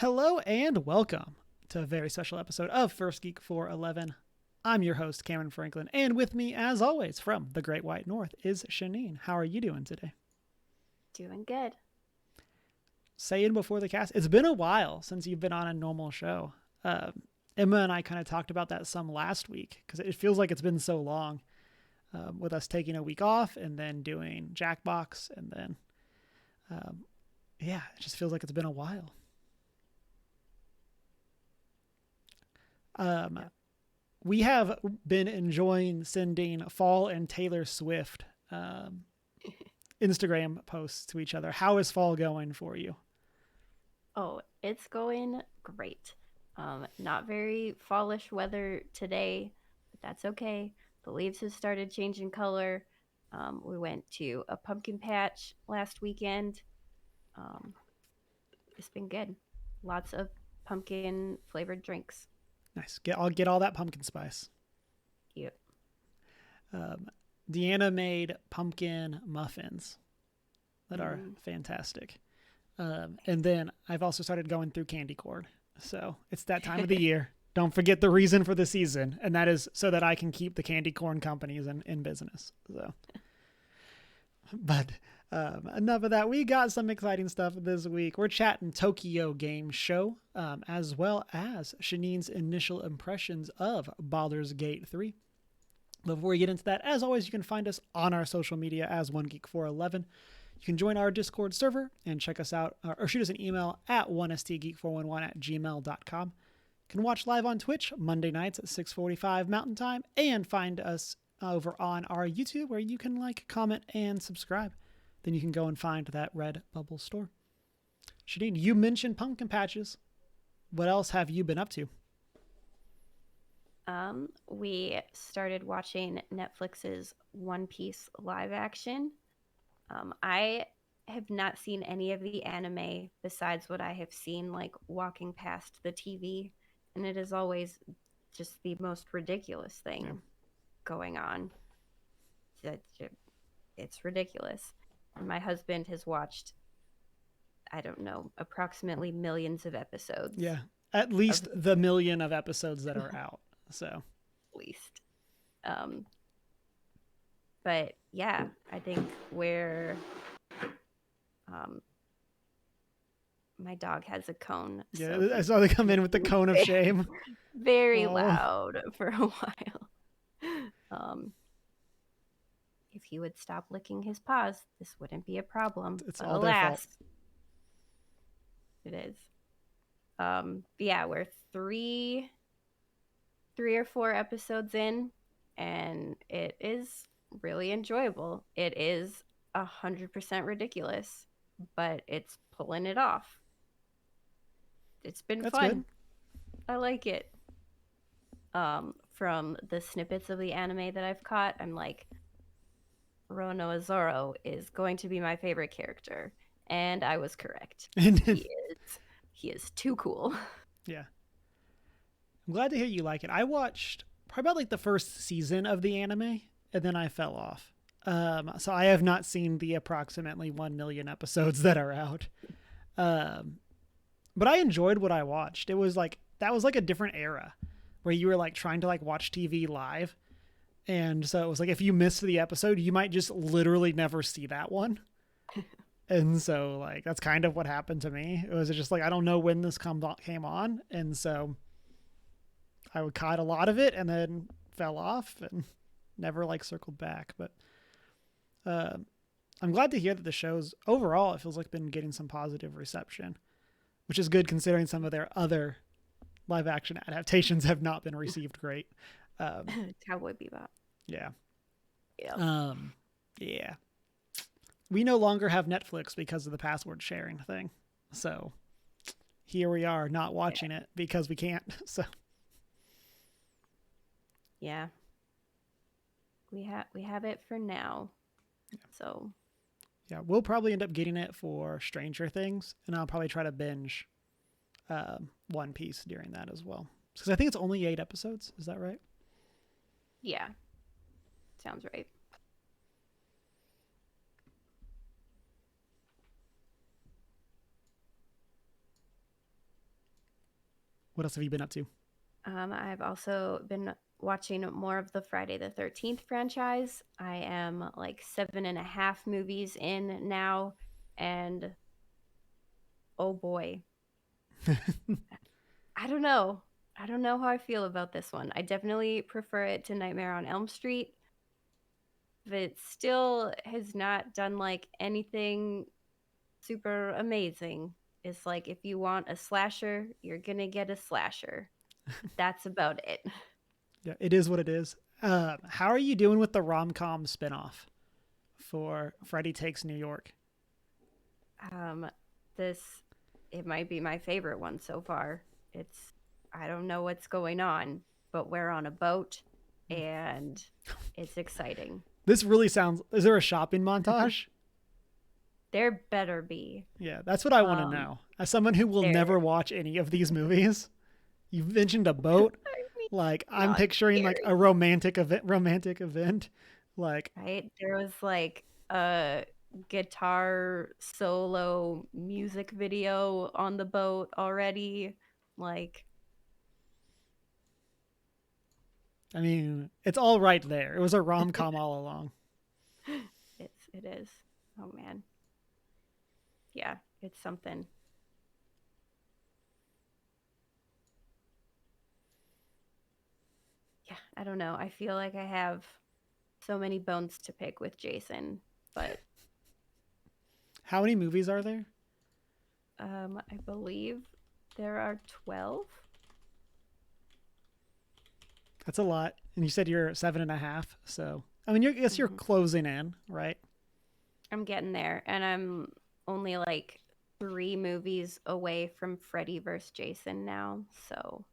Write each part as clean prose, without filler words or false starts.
Hello and welcome to a very special episode of First Geek 411. I'm your host, Cameron Franklin, and with me, as always, from the Great White North is Shanine. How are you doing today? Doing good. Saying before the cast, it's been a while since you've been on a normal show. Emma and I kind of talked about that some last week because it feels like it's been so long with us taking a week off and then doing Jackbox, and then, yeah, it just feels like it's been a while. Yeah. We have been enjoying sending fall and Taylor Swift Instagram posts to each other. How is fall going for you? Oh, it's going great. Not very fallish weather today, but that's okay. The leaves have started changing color. We went to a pumpkin patch last weekend. Um, it's been good. Lots of pumpkin flavored drinks. Nice. I'll get all that pumpkin spice. Yep. Um, Deanna made pumpkin muffins that are Mm. fantastic. And then I've also started going through candy corn. So it's that time of the year. Don't forget the reason for the season, and that is so that I can keep the candy corn companies in business. So, but enough of that. We got some exciting stuff this week. We're chatting Tokyo Game Show, as well as Shanine's initial impressions of Baldur's Gate 3. Before we get into that, as always, you can find us on our social media as OneGeek411. You can join our Discord server and check us out, or shoot us an email at 1stgeek411@gmail.com. You can watch live on Twitch Monday nights at 6:45 Mountain Time, and find us over on our YouTube, where you can like, comment, and subscribe. Then you can go and find that Red Bubble store. Shadeen, you mentioned pumpkin patches. What else have you been up to? We started watching Netflix's One Piece live action. I have not seen any of the anime besides what I have seen, like walking past the TV, and it is always just the most ridiculous thing going on. It's ridiculous. And my husband has watched, I don't know, approximately millions of episodes. Yeah, at least the million of episodes that are out. So, At least. Um, but yeah, I think where my dog has a cone. yeah, So I saw they come in with the cone of shame. very Oh, loud for a while. Um, if he would stop licking his paws, this wouldn't be a problem. it's But all their fault. alas, it is. But yeah, we're three or four episodes in, and it is really enjoyable. It is 100% ridiculous, but it's pulling it off. It's been That's fun. good. I like it. From the snippets of the anime that I've caught, I'm like, Rono Azoro is going to be my favorite character, and I was correct. He is too cool. Yeah, I'm glad to hear you like it. I watched probably about like the first season of the anime, and then I fell off. So I have not seen the approximately 1 million episodes that are out. Um, but I enjoyed what I watched. It was like, that was like a different era where you were like trying to like watch TV live. And so it was like, if you missed the episode, you might just literally never see that one. And so like, that's kind of what happened to me. It was just like, I don't know when this came on. And so I would caught a lot of it and then fell off and never like circled back. But uh, I'm glad to hear that the show's overall, it feels like been getting some positive reception, which is good considering some of their other live action adaptations have not been received great. Cowboy Bebop. Yeah. Yeah. Yeah. We no longer have Netflix because of the password sharing thing. So here we are not watching it because we can't. So Yeah. We have it for now. So yeah, we'll probably end up getting it for Stranger Things, and I'll probably try to binge One Piece during that as well. Because I think it's only 8 episodes. Is that right? yeah, sounds right. What else have you been up to? I've also been watching more of the Friday the 13th franchise. I am like 7.5 movies in now, and oh boy, I don't know. I don't know how I feel about this one. I definitely prefer it to Nightmare on Elm Street, but it still has not done like anything super amazing. It's like if you want a slasher, you're gonna get a slasher. That's about it. Yeah, it is what it is. How are you doing with the rom-com spinoff for Freddy Takes New York? Um, this it might be my favorite one so far. It's I don't know what's going on, but we're on a boat and it's exciting. This really sounds. Is there a shopping montage? There better be. Yeah, that's what I want to Um, know. As someone who will there. never watch any of these movies, you mentioned a boat. I mean, Like I'm not picturing like a scary, romantic event. Like right? There was like a guitar solo music video on the boat already. Like I mean, it's all right there. It was a rom-com all along. it is. Oh man. Yeah, it's something. Yeah, I don't know. I feel like I have so many bones to pick with Jason, but How many movies are there? I believe there are 12. That's a lot. And you said you're 7.5. So I mean, I guess you're Hmm. closing in, right? I'm getting there, and I'm only like 3 movies away from Freddy vs. Jason now, so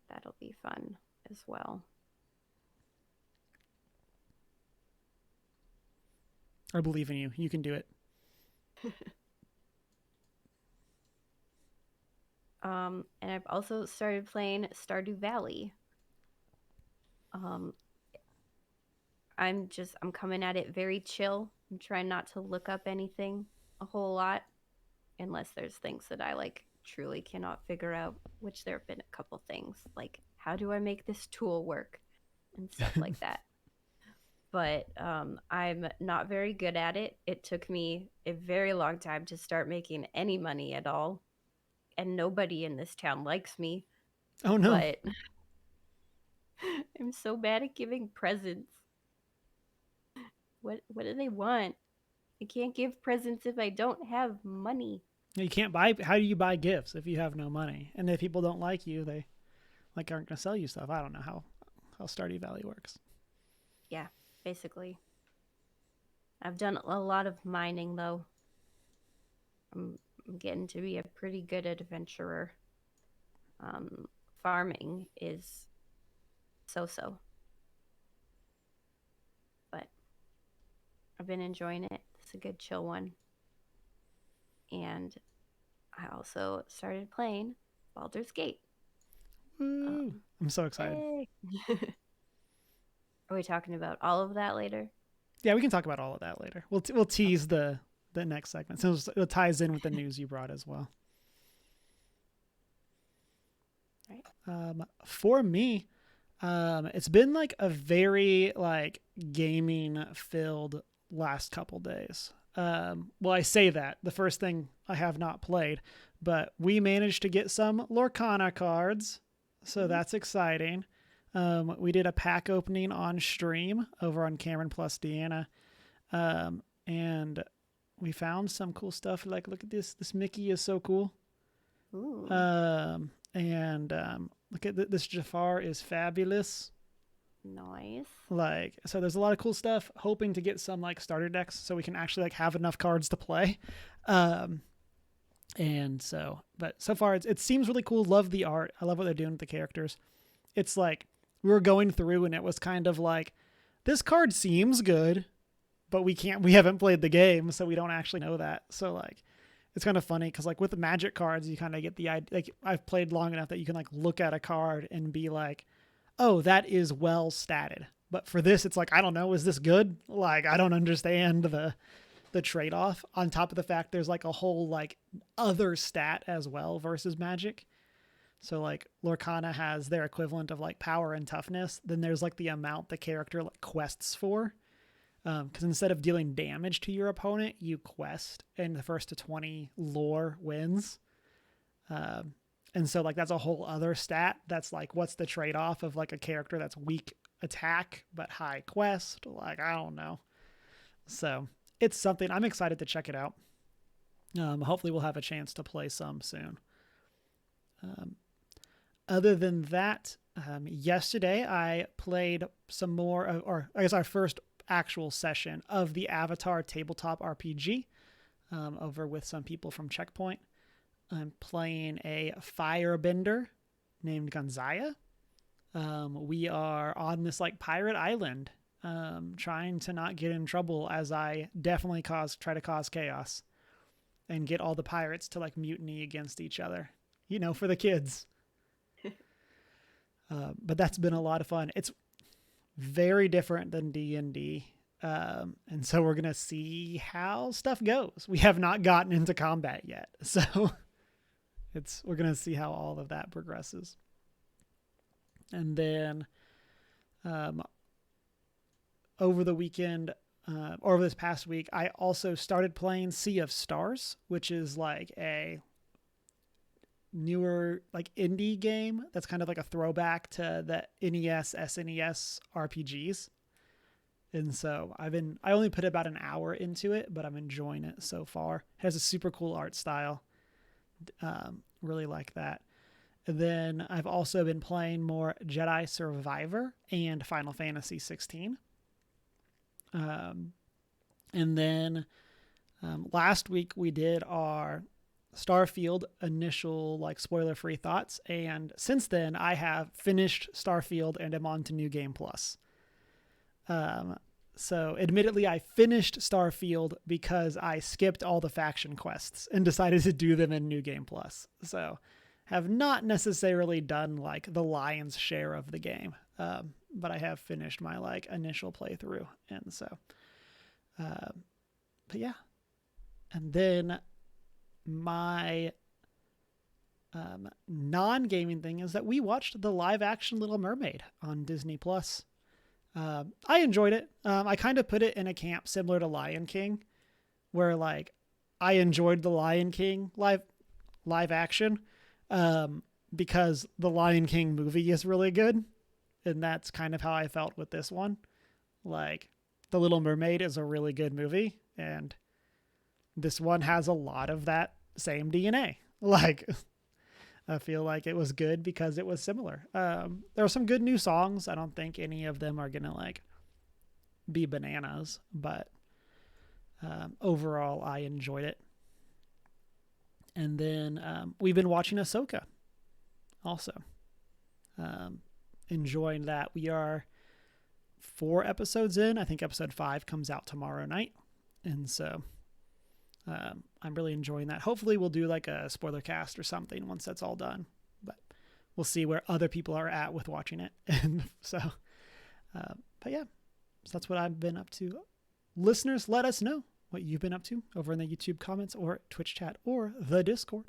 that'll be fun as well. I believe in you. You can do it. And I've also started playing Stardew Valley. Um, I'm coming at it very chill. I'm trying not to look up anything a whole lot unless there's things that I like truly cannot figure out, which there have been a couple things like how do I make this tool work and stuff like that. But I'm not very good at it. It took me a very long time to start making any money at all, and nobody in this town likes me. Oh no. But I'm so bad at giving presents. What do they want? I can't give presents if I don't have money. You can't buy. How do you buy gifts if you have no money? And if people don't like you, they like aren't gonna sell you stuff. I don't know how Stardew Valley works. Yeah, basically. I've done a lot of mining though. I'm getting to be a pretty good adventurer. Um, Farming is so so, but I've been enjoying it. It's a good chill one. And I also started playing Baldur's Gate. Woo! Um, I'm so excited. Yay! Are we talking about all of that later? Yeah, we can talk about all of that later. We'll tease the next segment, so it ties in with the news you brought as well. Right. For me, it's been like a very like gaming filled last couple days. Well, I say that the first thing I have not played, but we managed to get some Lorcana cards, so that's exciting. We did a pack opening on stream over on Cameron plus Deanna, and we found some cool stuff. Like, look at this. This Mickey is so cool. Ooh, And look at this Jafar is fabulous. nice. Like, so there's a lot of cool stuff. Hoping to get some like starter decks so we can actually like have enough cards to play. Um, and so, but so far it seems really cool. Love the art. I love what they're doing with the characters. It's like we were going through and it was kind of like this card seems good, but we haven't played the game, so we don't actually know that. So like it's kind of funny because like with the magic cards you kind of get the idea. Like I've played long enough that you can like look at a card and be like, oh, that is well statted. But for this it's like, I don't know, is this good? Like I don't understand the trade-off on top of the fact there's like a whole like other stat as well versus magic. So like Lorcana has their equivalent of like power and toughness. Then there's like the amount the character like quests for. Because instead of dealing damage to your opponent, you quest, and the first to 20 lore wins. And so like that's a whole other stat. That's like what's the trade-off of like a character that's weak attack but high quest? Like I don't know. So it's something I'm excited to check it out. Hopefully we'll have a chance to play some soon. Other than that, yesterday I played some more, or I guess our first actual session of the Avatar tabletop RPG over with some people from Checkpoint. I'm playing a firebender named Gonzaya. We are on this like pirate island, trying to not get in trouble as I definitely try to cause chaos and get all the pirates to like mutiny against each other, for the kids. But that's been a lot of fun. It's very different than D&D. And so we're going to see how stuff goes. We have not gotten into combat yet. So we're going to see how all of that progresses. And then, over the weekend, or over this past week, I also started playing Sea of Stars, which is like a newer like indie game that's kind of like a throwback to the NES, SNES RPGs. And so I only put about an hour into it, but I'm enjoying it so far. It has a super cool art style. Really like that. And then I've also been playing more Jedi Survivor and Final Fantasy 16. And then last week we did our Starfield initial like spoiler-free thoughts, and since then I have finished Starfield and am on to New Game Plus. So admittedly I finished Starfield because I skipped all the faction quests and decided to do them in New Game Plus. So have not necessarily done like the lion's share of the game, but I have finished my like initial playthrough, and so but yeah. And then my non-gaming thing is that we watched the live action Little Mermaid on Disney Plus. I enjoyed it. I kind of put it in a camp similar to Lion King, where like I enjoyed the Lion King live action because the Lion King movie is really good, and that's kind of how I felt with this one. Like The Little Mermaid is a really good movie, and this one has a lot of that same DNA. Like, I feel like it was good because it was similar. There are some good new songs. I don't think any of them are going to like be bananas, but overall I enjoyed it. And then we've been watching Ahsoka also. Enjoying that. We are 4 episodes in. I think episode 5 comes out tomorrow night. And so I'm really enjoying that. Hopefully we'll do like a spoiler cast or something once that's all done, but we'll see where other people are at with watching it. And so, but yeah, so that's what I've been up to. Listeners, let us know what you've been up to over in the YouTube comments or Twitch chat or the Discord.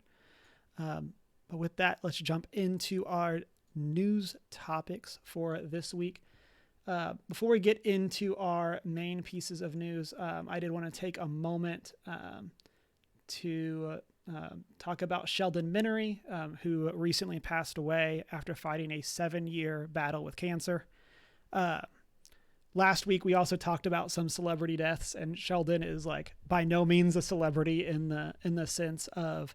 But with that, let's jump into our news topics for this week. Before we get into our main pieces of news, I did want to take a moment to talk about Sheldon Minery, who recently passed away after fighting a 7-year battle with cancer. Last week, we also talked about some celebrity deaths, and Sheldon is like by no means a celebrity in the sense of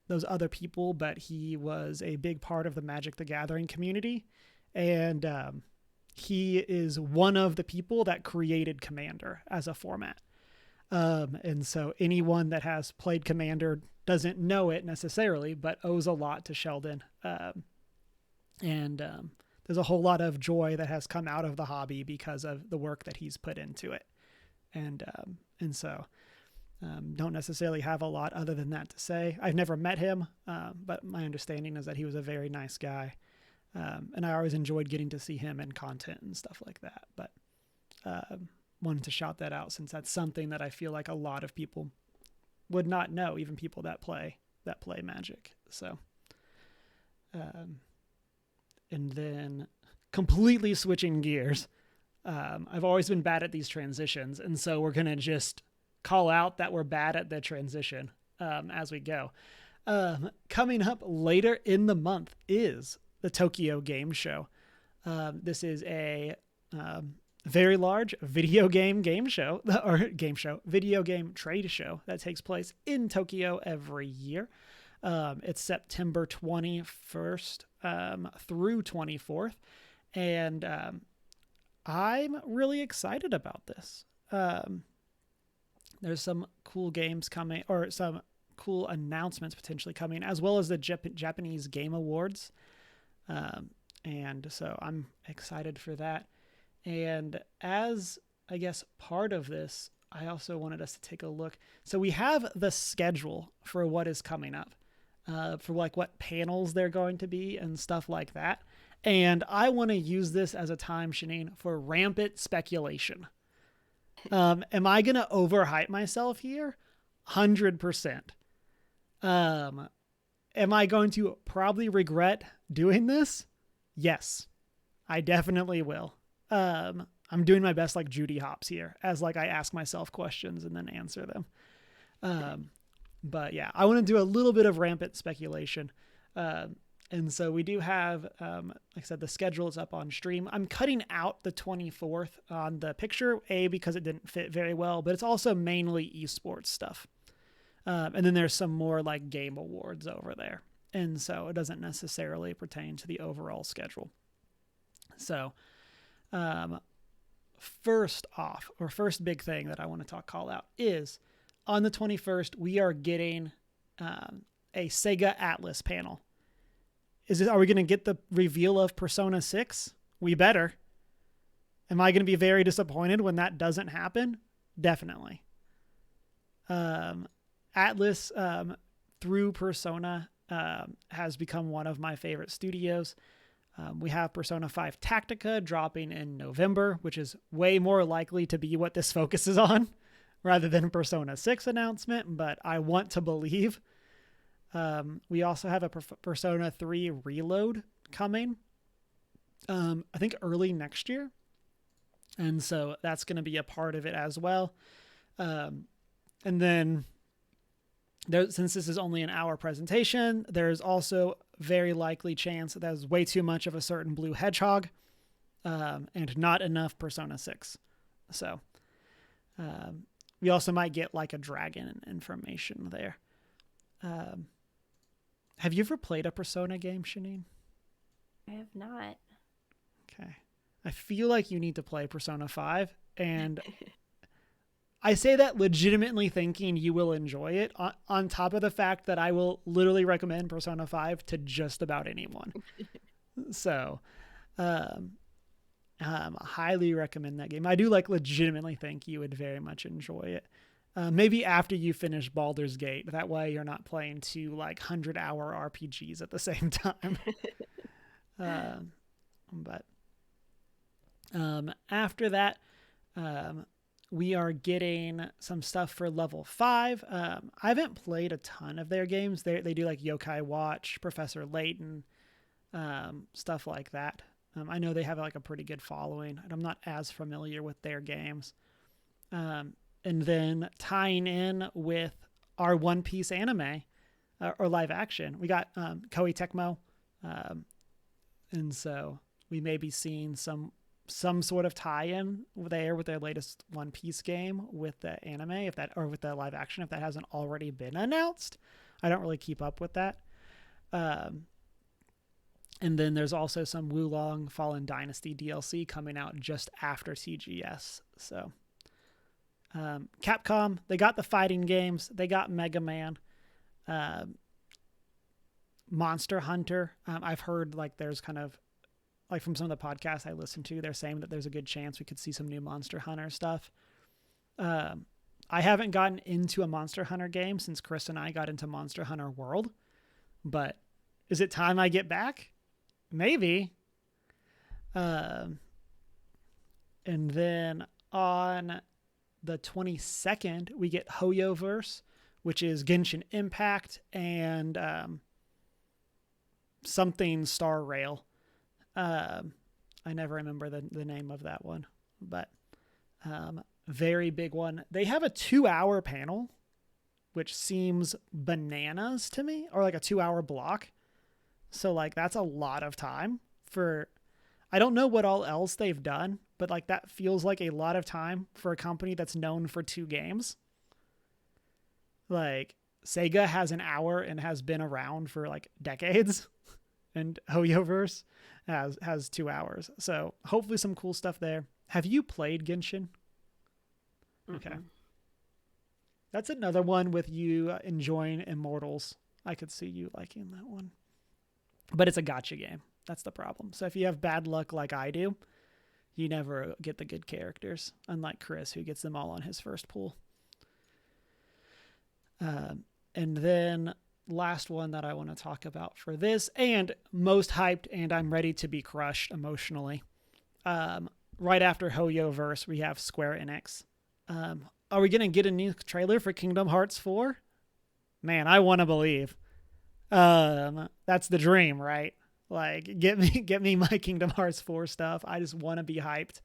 those other people, but he was a big part of the Magic the Gathering community, and he is one of the people that created Commander as a format. And so anyone that has played Commander doesn't know it necessarily, but owes a lot to Sheldon. And there's a whole lot of joy that has come out of the hobby because of the work that he's put into it. And so don't necessarily have a lot other than that to say. I've never met him, but my understanding is that he was a very nice guy. And I always enjoyed getting to see him in content and stuff like that. But wanted to shout that out since that's something that I feel like a lot of people would not know, even people that play Magic. So, and then completely switching gears. I've always been bad at these transitions, and so we're gonna just call out that we're bad at the transition as we go. Coming up later in the month is the Tokyo Game Show. This is a very large video game video game trade show that takes place in Tokyo every year. It's September 21st through 24th, and I'm really excited about this. There's some cool games coming, or some cool announcements potentially coming, as well as the Japanese Game Awards. And so I'm excited for that. And as, I guess, part of this, I also wanted us to take a look. So we have the schedule for what is coming up, for like what panels they're going to be and stuff like that. And I want to use this as a time, Shanine, for rampant speculation. Am I going to overhype myself here? 100%. Am I going to probably regret doing this? Yes, I definitely will. I'm doing my best like Judy Hopps here, as like I ask myself questions and then answer them. But yeah, I want to do a little bit of rampant speculation. And so we do have, like I said, the schedule is up on stream. I'm cutting out the 24th on the picture, because it didn't fit very well, but it's also mainly esports stuff. And then there's some more like game awards over there. And so it doesn't necessarily pertain to the overall schedule. So first big thing that I want to call out is on the 21st, we are getting a Sega Atlas panel. Are we going to get the reveal of Persona 6? We better. Am I going to be very disappointed when that doesn't happen? Definitely. Atlas, through Persona, has become one of my favorite studios. We have Persona 5 Tactica dropping in November, which is way more likely to be what this focuses on rather than Persona 6 announcement, but I want to believe. We also have a Persona 3 Reload coming, I think early next year. And so that's going to be a part of it as well. And then since this is only an hour presentation, there's also very likely chance that there's way too much of a certain blue hedgehog, and not enough Persona 6. So we also might get like a dragon information there. Have you ever played a Persona game, Shanine? I have not. Okay. I feel like you need to play Persona 5, and I say that legitimately thinking you will enjoy it, on top of the fact that I will literally recommend Persona 5 to just about anyone. So, highly recommend that game. I do legitimately think you would very much enjoy it. Maybe after you finish Baldur's Gate. That way you're not playing two 100-hour RPGs at the same time. But after that, we are getting some stuff for level 5. I haven't played a ton of their games. They do Yokai Watch, Professor Layton, stuff like that. I know they have a pretty good following, and I'm not as familiar with their games. And then tying in with our One Piece anime or live action, we got Koei Tecmo, and so we may be seeing some sort of tie-in there with their latest One Piece game with the anime, or with the live action, if that hasn't already been announced. I don't really keep up with that. And then there's also some Wulong Fallen Dynasty DLC coming out just after TGS. So Capcom, they got the fighting games, they got Mega Man, Monster Hunter. I've heard there's kind of from some of the podcasts I listen to, they're saying that there's a good chance we could see some new Monster Hunter stuff. I haven't gotten into a Monster Hunter game since Chris and I got into Monster Hunter World, but is it time I get back? Maybe. And then on the 22nd, we get Hoyoverse, which is Genshin Impact and something Star Rail. I never remember the name of that one, but very big one. They have a 2-hour panel, which seems bananas to me, or like a 2-hour block. So like that's a lot of time for. I don't know what all else they've done, but like that feels like a lot of time for a company that's known for 2 games. Like Sega has an hour and has been around for like decades, and Hoyoverse has 2 hours. So hopefully some cool stuff there. Have you played Genshin? Mm-mm. Okay. That's another one with you enjoying Immortals. I could see you liking that one. But it's a gacha game. That's the problem. So if you have bad luck like I do, you never get the good characters, unlike Chris, who gets them all on his first pull. And then last one that I want to talk about for this, and most hyped, and I'm ready to be crushed emotionally. Right after Hoyoverse, we have Square Enix. Are we going to get a new trailer for Kingdom Hearts 4? Man, I want to believe. That's the dream, right? Like, get me my Kingdom Hearts 4 stuff. I just want to be hyped.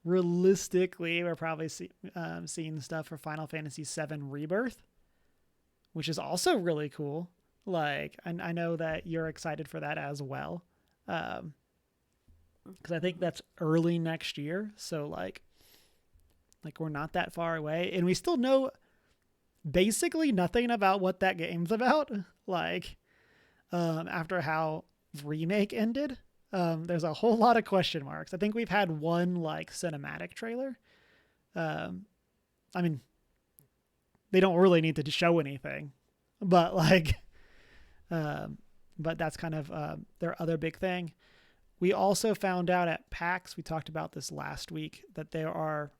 Realistically, we're probably seeing stuff for Final Fantasy VII Rebirth, which is also really cool. Like, I know that you're excited for that as well. Because I think that's early next year. So, like we're not that far away. And we still know basically nothing about what that game's about. Like, after how Remake ended, there's a whole lot of question marks. I think we've had one like cinematic trailer. I mean, they don't really need to show anything, but like, but that's kind of their other big thing. We also found out at PAX, we talked about this last week, that they are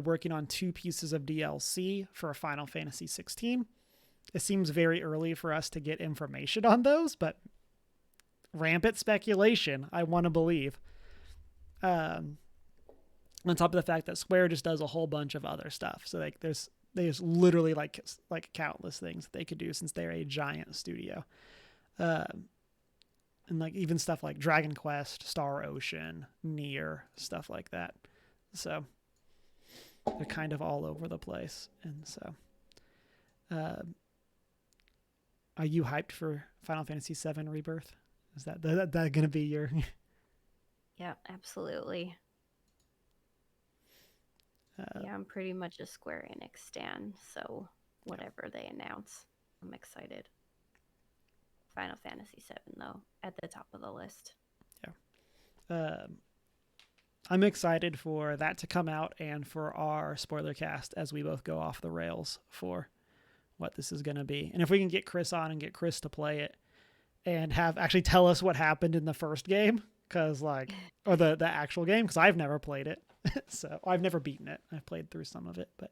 working on 2 pieces of DLC for Final Fantasy 16. It seems very early for us to get information on those, but rampant speculation, I want to believe. On top of the fact that Square just does a whole bunch of other stuff. So like there's literally like countless things that they could do since they're a giant studio. And like even stuff like Dragon Quest, Star Ocean, Nier, stuff like that. So they're kind of all over the place. And so are you hyped for Final Fantasy VII Rebirth? Is that going to be your... Yeah, absolutely. Yeah, I'm pretty much a Square Enix stan, so whatever they announce, I'm excited. Final Fantasy VII, though, at the top of the list. Yeah. I'm excited for that to come out and for our spoiler cast as we both go off the rails for what this is going to be. And if we can get Chris on and get Chris to play it and have actually tell us what happened in the first game, because like, or the actual game, because I've never played it. So I've never beaten it. I've played through some of it, but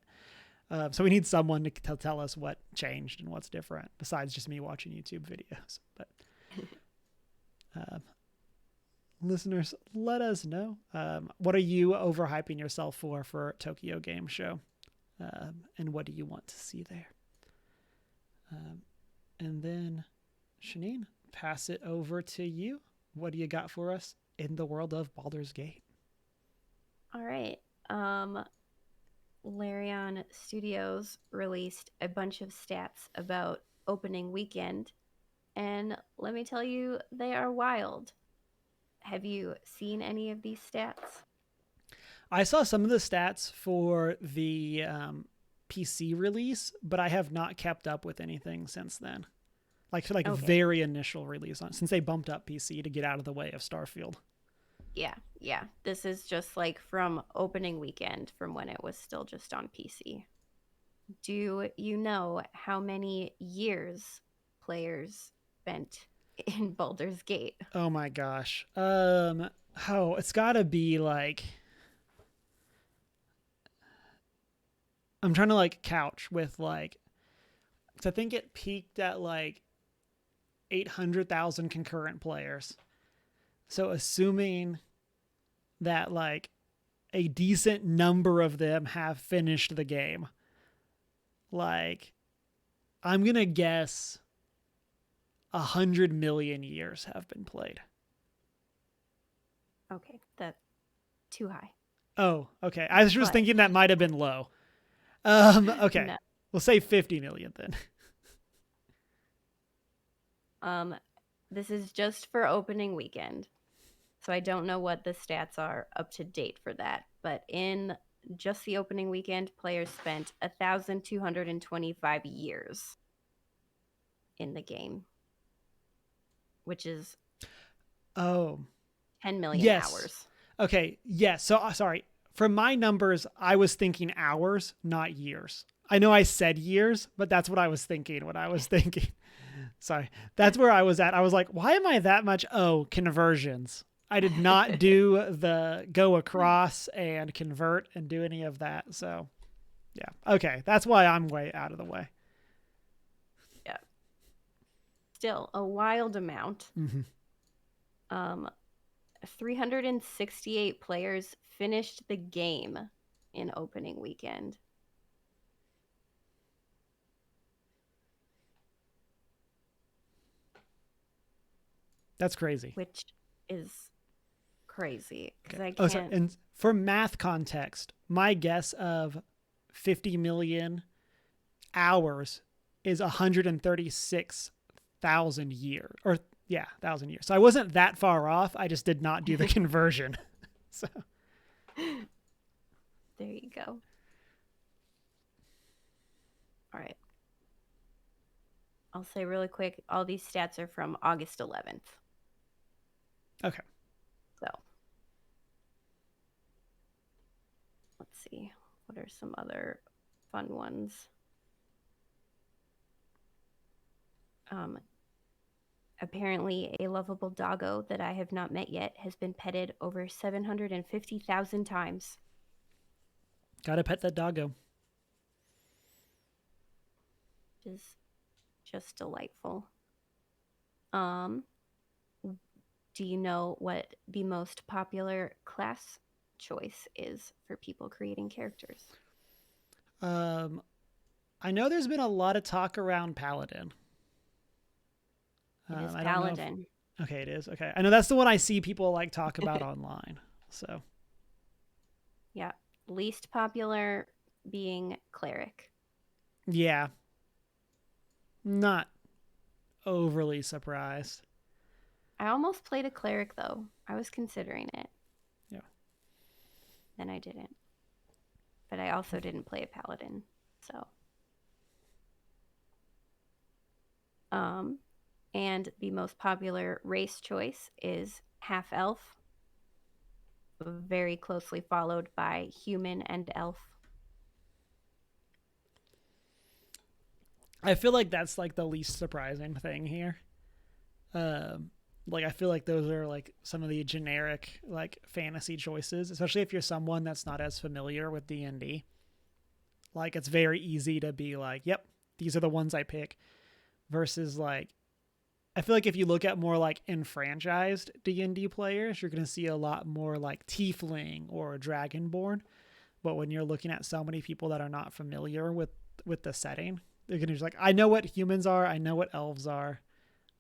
so we need someone to tell us what changed and what's different besides just me watching YouTube videos. But listeners, let us know. What are you overhyping yourself for Tokyo Game Show? And what do you want to see there? And then, Shanine, pass it over to you. What do you got for us in the world of Baldur's Gate? All right. Larian Studios released a bunch of stats about opening weekend, and let me tell you, they are wild. Have you seen any of these stats? I saw some of the stats for the PC release, but I have not kept up with anything since then. Like okay. Very initial release on since they bumped up PC to get out of the way of Starfield. Yeah. This is just like from opening weekend, from when it was still just on PC. Do you know how many years players spent in Baldur's Gate? Oh my gosh. It's gotta be like, I'm trying to like couch with like, because I think it peaked at like 800,000 concurrent players. So assuming that like a decent number of them have finished the game. Like, I'm going to guess 100 million years have been played. Okay, that's too high. Oh, okay. I was just But thinking that might have been low. Okay. no. We'll say 50 million then. This is just for opening weekend. So I don't know what the stats are up to date for that. But in just the opening weekend, players spent 1,225 years in the game, which is Oh, 10 million yes. hours. Okay. Yes. So, sorry. For my numbers, I was thinking hours, not years. I know I said years, but that's what I was thinking when I was thinking. Sorry. That's where I was at. I was like, why am I that much? Oh, conversions. I did not do the go across and convert and do any of that. So, yeah. Okay. That's why I'm way out of the way. Yeah. Still a wild amount. Mm-hmm. 368 players finished the game in opening weekend. That's crazy. Which is crazy because Okay. I Oh, sorry. can't. And for math context, my guess of 50 million hours is 136,000 years. Or, yeah, 1,000 years. So I wasn't that far off. I just did not do the conversion. So, There you go. All right. I'll say really quick, all these stats are from August 11th. okay. So let's see. What are some other fun ones? Apparently, a lovable doggo that I have not met yet has been petted over 750,000 times. Gotta pet that doggo. Which is just delightful. Do you know what the most popular class choice is for people creating characters? I know there's been a lot of talk around Paladin. It is I don't know. Paladin. Okay, it is. Okay. I know that's the one I see people like talk about online. So, Yeah. Least popular being cleric. yeah. Not overly surprised. I almost played a cleric though. I was considering it. Yeah. Then I didn't. But I also didn't play a paladin. So and the most popular race choice is half elf, very closely followed by human and elf. I feel like that's like the least surprising thing here. Like I feel like those are like some of the generic like fantasy choices, especially if you're someone that's not as familiar with D&D. Like it's very easy to be like, "Yep, these are the ones I pick." Versus like I feel like if you look at more like enfranchised D&D players, you're going to see a lot more like tiefling or dragonborn. But when you're looking at so many people that are not familiar with the setting, they're going to just like, I know what humans are, I know what elves are.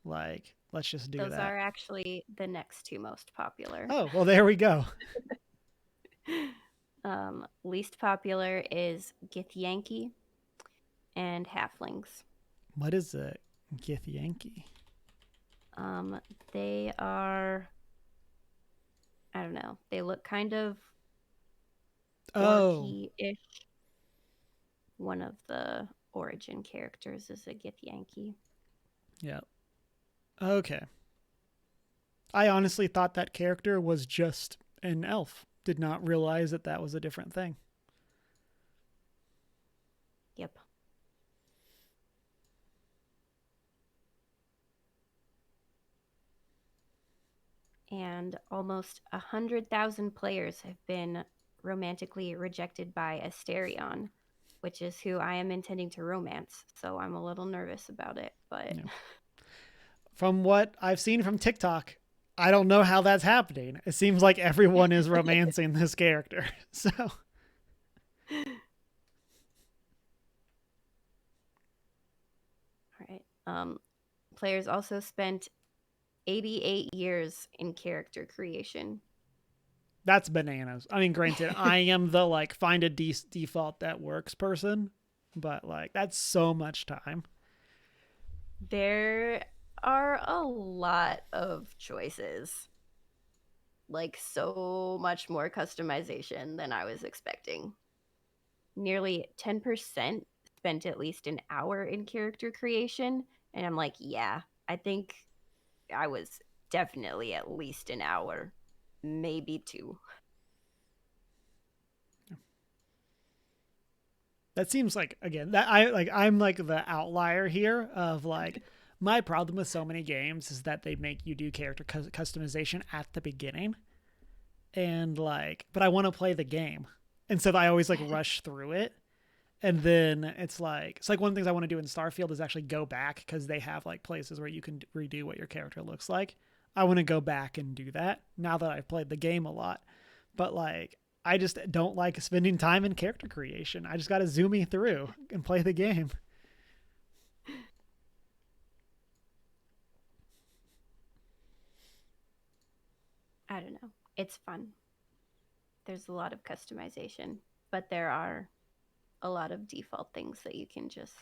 Like, let's just do Those that. are actually the next two most popular. Oh, well, there we go. Least popular is Githyanki and halflings. What is a Githyanki? They are, I don't know, they look kind of orky-ish. One of the origin characters is a Githyanki. Yeah. Okay. I honestly thought that character was just an elf. Did not realize that that was a different thing. Yep. And almost 100,000 players have been romantically rejected by Asterion, which is who I am intending to romance. So I'm a little nervous about it, but Yeah. From what I've seen from TikTok, I don't know how that's happening. It seems like everyone is romancing this character. So, All right. Players also spent 88 years in character creation. that's bananas. I mean, granted, I am the like find a default that works person, but like that's so much time. There are a lot of choices, like so much more customization than I was expecting. Nearly 10% spent at least an hour in character creation. And I'm like, yeah, I think I was definitely at least an hour, maybe two. That seems like again that I like I'm like the outlier here of like my problem with so many games is that they make you do character customization at the beginning and like but I want to play the game. And so I always like rush through it. And then it's like one of the things I want to do in Starfield is actually go back because they have like places where you can redo what your character looks like. I want to go back and do that now that I've played the game a lot. But like I just don't like spending time in character creation. I just got to zoom me through and play the game. I don't know. It's fun. There's a lot of customization, but there are a lot of default things that you can just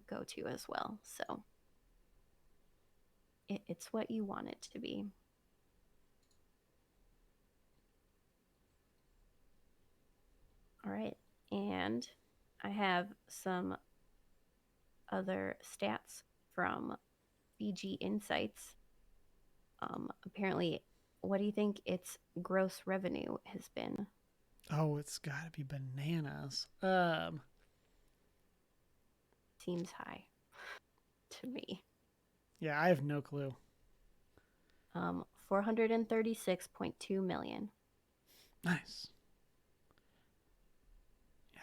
go to as well. So it's what you want it to be. All right. And I have some other stats from BG Insights. Apparently, what do you think its gross revenue has been? Oh, it's got to be bananas. Seems high to me. Yeah, I have no clue. 436.2 million. Nice. Yeah,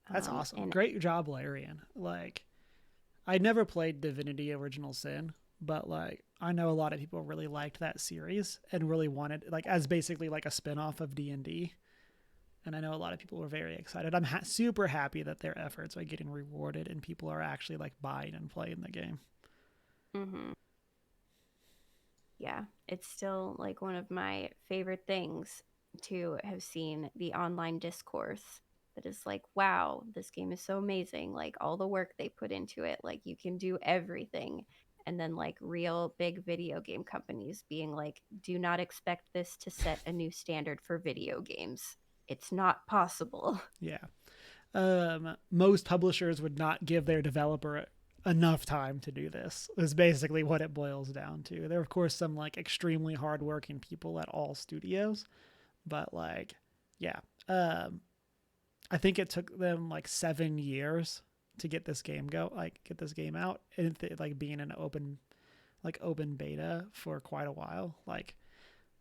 that's awesome. And Great job, Larian. Like I never played Divinity Original Sin, but like I know a lot of people really liked that series and really wanted like as basically like a spin-off of D&D. And I know a lot of people were very excited. I'm super happy that their efforts are getting rewarded and people are actually like buying and playing the game. mm-hmm. Yeah, it's still like one of my favorite things to have seen the online discourse that is like, wow, this game is so amazing. Like all the work they put into it, like you can do everything. And then like real big video game companies being like, do not expect this to set a new standard for video games. It's not possible. Yeah. Most publishers would not give their developer enough time to do this is basically what it boils down to. There are of course some like extremely hardworking people at all studios, but like yeah. I think it took them like 7 years to get this game get this game out and like being an open beta for quite a while. Like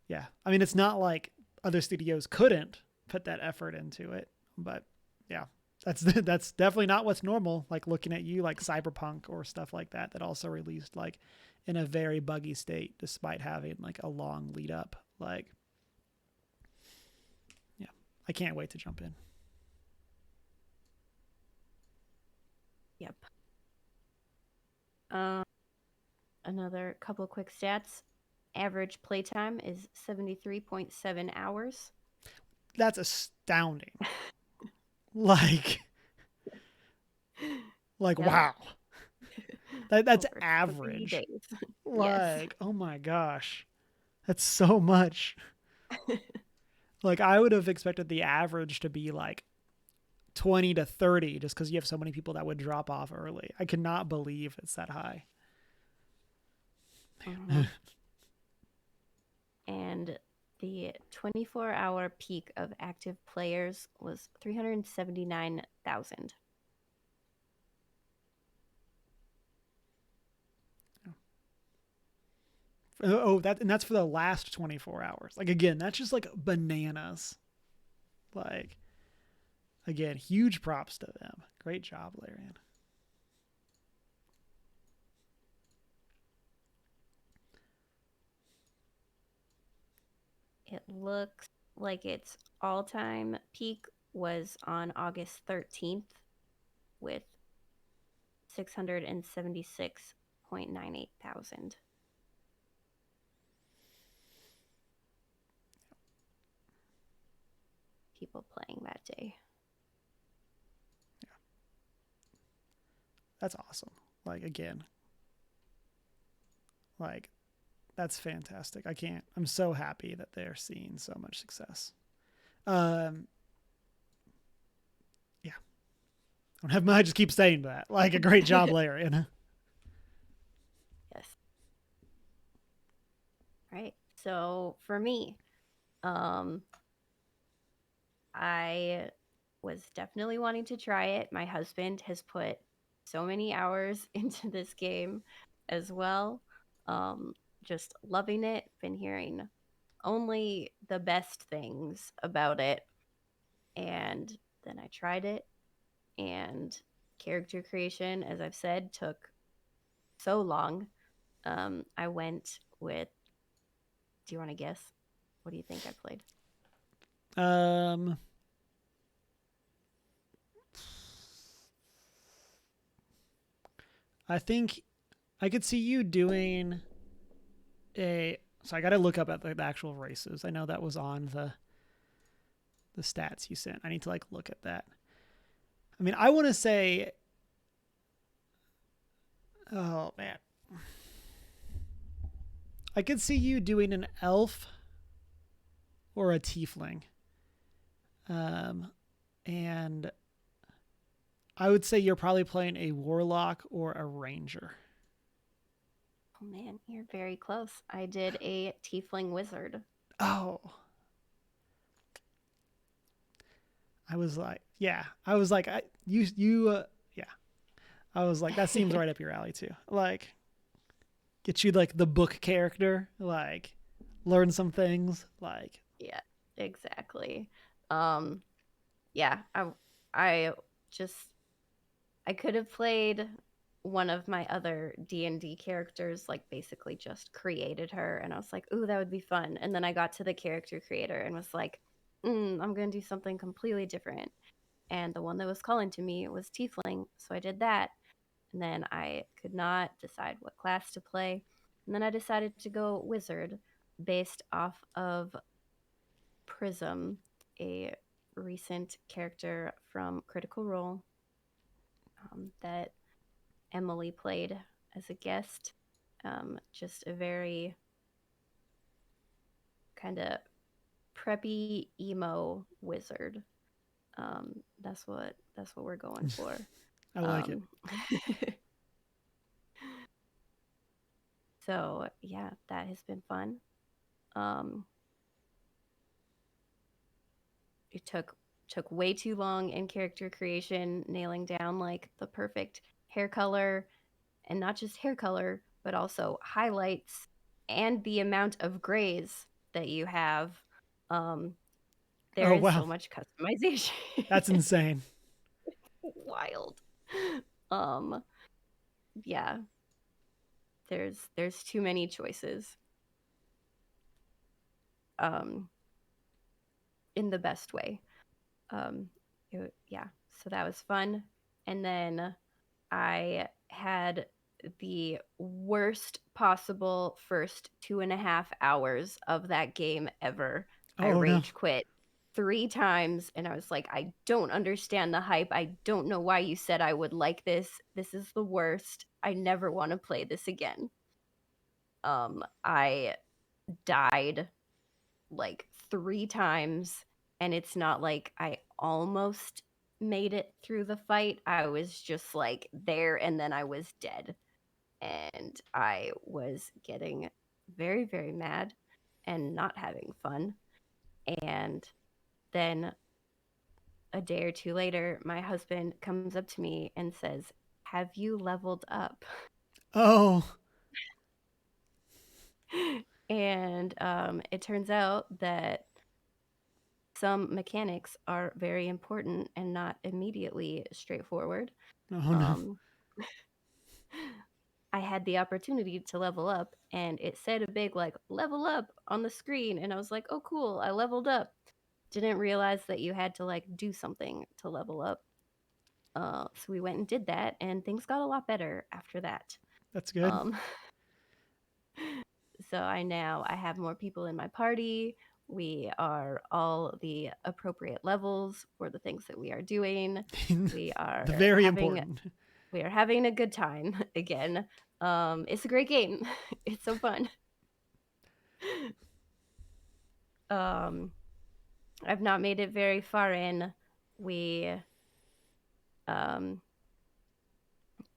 yeah, I mean it's not like other studios couldn't put that effort into it, but yeah, that's definitely not what's normal. Like looking at you like Cyberpunk or stuff like that also released like in a very buggy state despite having like a long lead up. Like yeah, I can't wait to jump in. Yep. Another couple of quick stats. Average playtime is 73.7 hours. That's astounding. like like Yep. wow. That's Over 3 average. days. Yes. Like, oh my gosh. That's so much. Like I would have expected the average to be like 20 to 30 just cuz you have so many people that would drop off early. I cannot believe it's that high. Mm-hmm. And the 24-hour peak of active players was 379,000. Oh, that's for the last 24 hours. Like again, that's just like bananas. Like again, huge props to them. Great job, Larian. It looks like its all time peak was on August 13th with 676.98 thousand people playing that day. That's awesome. Like, again, like, that's fantastic. I'm so happy that they're seeing so much success. Um, yeah. I don't have much. I just keep saying that. Like, a great job, Larry. You know? Yes. Right. So for me, um, I was definitely wanting to try it. My husband has put so many hours into this game as well. Um, just loving it. Been hearing only the best things about it. And then I tried it, and character creation, as I've said, took so long. I went with, do you want to guess? What do you think I played? Um, I think I could see you doing a. So I got to look up at the actual races. I know that was on the stats you sent. I need to like look at that. I mean, I want to say, oh man, I could see you doing an elf or a tiefling. Um, and I would say you're probably playing a warlock or a ranger. Oh man, you're very close. I did a tiefling wizard. Oh, I was like, yeah, I was like, yeah. I was like, that seems right up your alley too. Like, get you like the book character, like, learn some things, like. Yeah, exactly. Um, yeah, I just I could have played one of my other D&D characters, like basically just created her, and I was like, "Ooh, that would be fun." And then I got to the character creator and was like, I'm going to do something completely different. And the one that was calling to me was Tiefling, so I did that. And then I could not decide what class to play. And then I decided to go Wizard based off of Prism, a recent character from Critical Role that Emily played as a guest. Just a very kind of preppy emo wizard. That's what we're going for. I like it. Um, so yeah, that has been fun. Um, it took way too long in character creation, nailing down like the perfect hair color, and not just hair color, but also highlights and the amount of grays that you have. Um, there Oh is wow, so much customization. that's insane. Wild. Um, yeah, there's too many choices. Um, in the best way. Yeah, so that was fun. And then I had the worst possible first 2.5 hours of that game ever. I Oh no. rage quit 3 times and I was like, I don't understand the hype. I don't know why you said I would like this. This is the worst. I never want to play this again. I died like 3 times, and it's not like I almost made it through the fight. I was just like there and then I was dead. And I was getting very, very mad and not having fun. And then a day or two later, my husband comes up to me and says, "Have you leveled up?" Oh. And it turns out that some mechanics are very important and not immediately straightforward. Oh no. Um, I had the opportunity to level up, and it said a big like level up on the screen, and I was like, oh cool, I leveled up. Didn't realize that you had to like do something to level up. So we went and did that, and things got a lot better after that. That's good. Um, so I have more people in my party. We are all the appropriate levels for the things that we are doing. We are The very having important. we are having a good time again. It's a great game. It's so fun. Um, I've not made it very far in. We I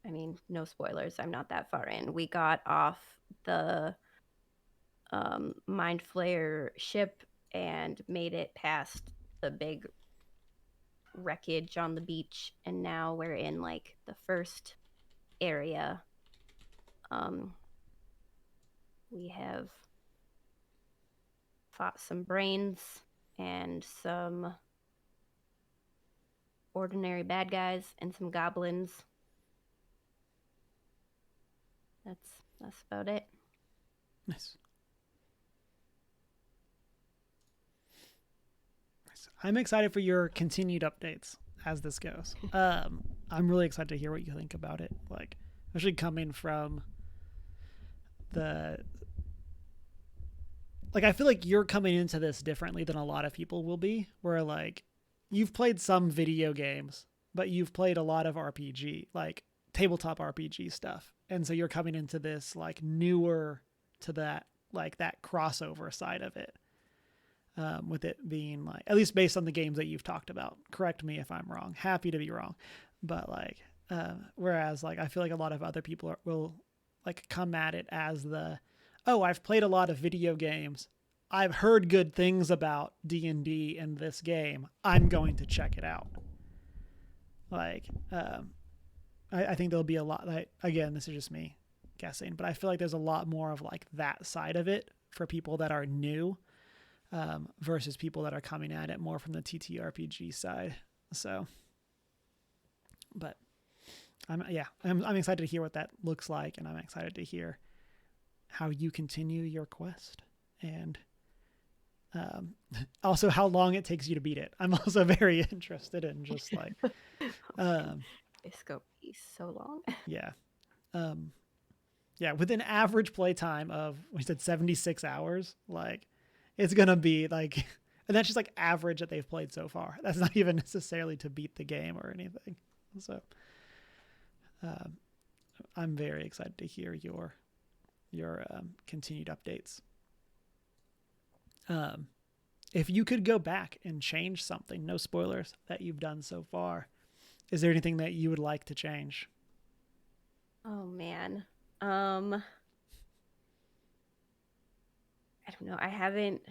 mean, no spoilers. I'm not that far in. We got off the Mind Flayer ship and made it past the big wreckage on the beach, and now we're in like the first area. We have fought some brains and some ordinary bad guys and some goblins. That's about it. Nice. I'm excited for your continued updates as this goes. I'm really excited to hear what you think about it. Like, especially coming from the like, I feel like you're coming into this differently than a lot of people will be. Where like, you've played some video games, but you've played a lot of RPG, like tabletop RPG stuff, and so you're coming into this like newer to that, like that crossover side of it. With it being like, at least based on the games that you've talked about, correct me if I'm wrong, happy to be wrong, but like whereas like I feel like a lot of other people will like come at it as the, oh, I've played a lot of video games, I've heard good things about D&D and this game, I'm going to check it out. Like I think there'll be a lot, like, again, this is just me guessing, but I feel like there's a lot more of like that side of it for people that are new, versus people that are coming at it more from the TTRPG side. So, but I'm excited to hear what that looks like, and I'm excited to hear how you continue your quest, and also how long it takes you to beat it. I'm also very interested in just like, It's going to be so long. yeah, yeah, with an average play time of, we said 76 hours, like it's gonna be like, and that's just like average that they've played so far. That's not even necessarily to beat the game or anything. So I'm very excited to hear your continued updates. If you could go back and change something, no spoilers, that you've done so far, is there anything that you would like to change? Oh man. I don't know. I haven't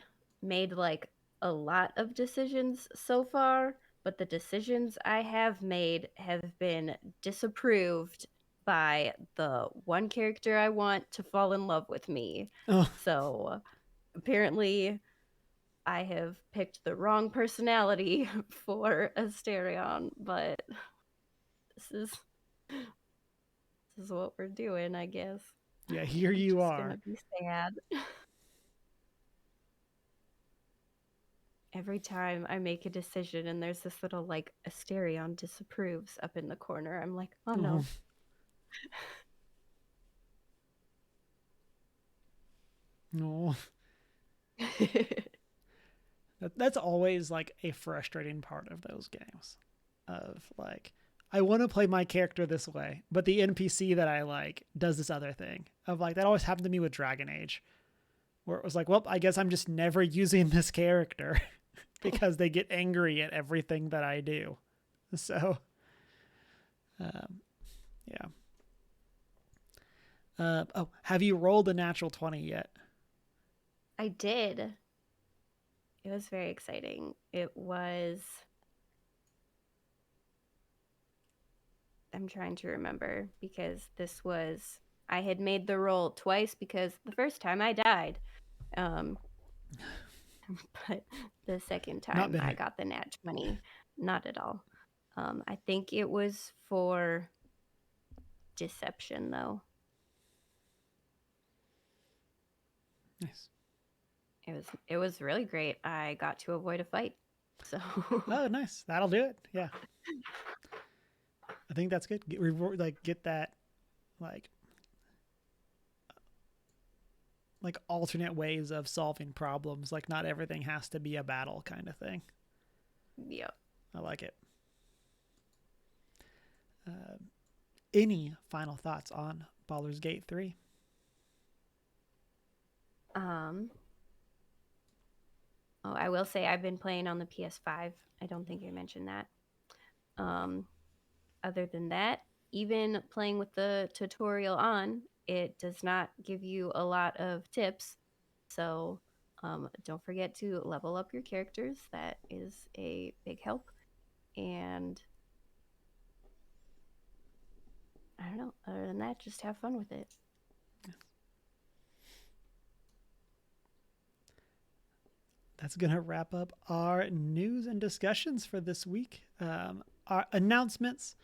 made like a lot of decisions so far, but the decisions I have made have been disapproved by the one character I want to fall in love with me. Oh, So apparently I have picked the wrong personality for Asterion, but this is this is what we're doing, I guess. yeah, here I'm you just gonna are. be sad. Every time I make a decision and there's this little like Asterion disapproves up in the corner, I'm like, oh Oh, no. no. That's always like a frustrating part of those games. Of like, I want to play my character this way, but the NPC that I like does this other thing. Of like, that always happened to me with Dragon Age, where it was like, well, I guess I'm just never using this character because they get angry at everything that I do. So, um, yeah. Oh, have you rolled a natural 20 yet? I did. It was very exciting. It was, I'm trying to remember because I had made the roll twice because the first time I died. Um, but the second Not time I bitter. got the nat 20. Not at all. I think it was for deception though. Nice. It was really great. I got to avoid a fight. So Oh, nice. That'll do it. Yeah. I think that's good. Get that like alternate ways of solving problems. Like not everything has to be a battle kind of thing. yeah. I like it. Uh, any final thoughts on Baldur's Gate 3? Um oh, I will say I've been playing on the PS5. I don't think I mentioned that. Um Other than that, even playing with the tutorial on, it does not give you a lot of tips. So don't forget to level up your characters. That is a big help. And I don't know. Other than that, just have fun with it. That's going to wrap up our news and discussions for this week. Our announcements.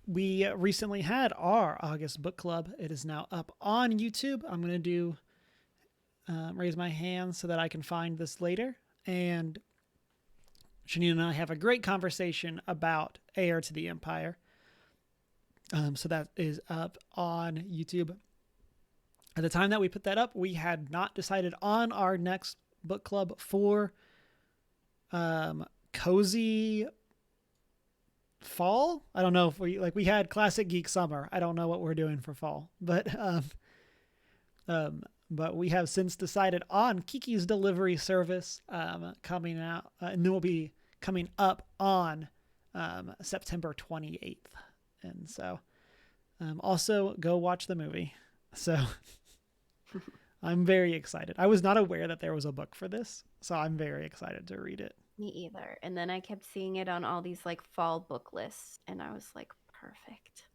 We recently had our August book club. It is now up on YouTube. I'm going to do raise my hand so that I can find this later. And Shanine and I have a great conversation about Heir to the Empire. So that is up on YouTube. At the time that we put that up, we had not decided on our next book club for cozy fall. I don't know if we had classic geek summer. I don't know what we're doing for fall, but we have since decided on Kiki's delivery service coming out, and then will be coming up on September 28th. And so also go watch the movie. So I'm very excited. I was not aware that there was a book for this, so I'm very excited to read it. Me either. And then I kept seeing it on all these like fall book lists, and I was like, perfect.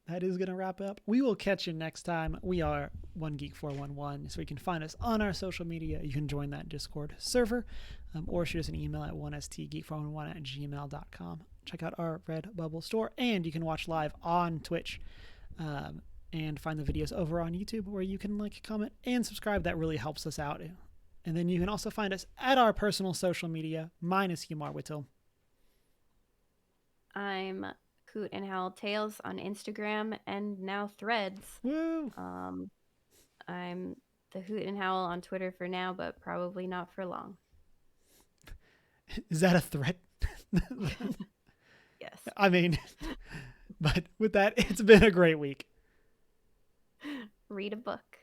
That is going to wrap up. We will catch you next time. We are One Geek 411, so you can find us on our social media. You can join that Discord server, or shoot us an email at 1stgeek411@gmail.com. Check out our Redbubble store, and you can watch live on Twitch, and find the videos over on YouTube where you can like, comment, and subscribe. That really helps us out. And then you can also find us at our personal social media. Mine is Humar Whittle. I'm Coot and Howl Tales on Instagram and now Threads. Woo! I'm the Hoot and Howl on Twitter for now, but probably not for long. Is that a threat? Yes. I mean, but with that, it's been a great week. Read a book.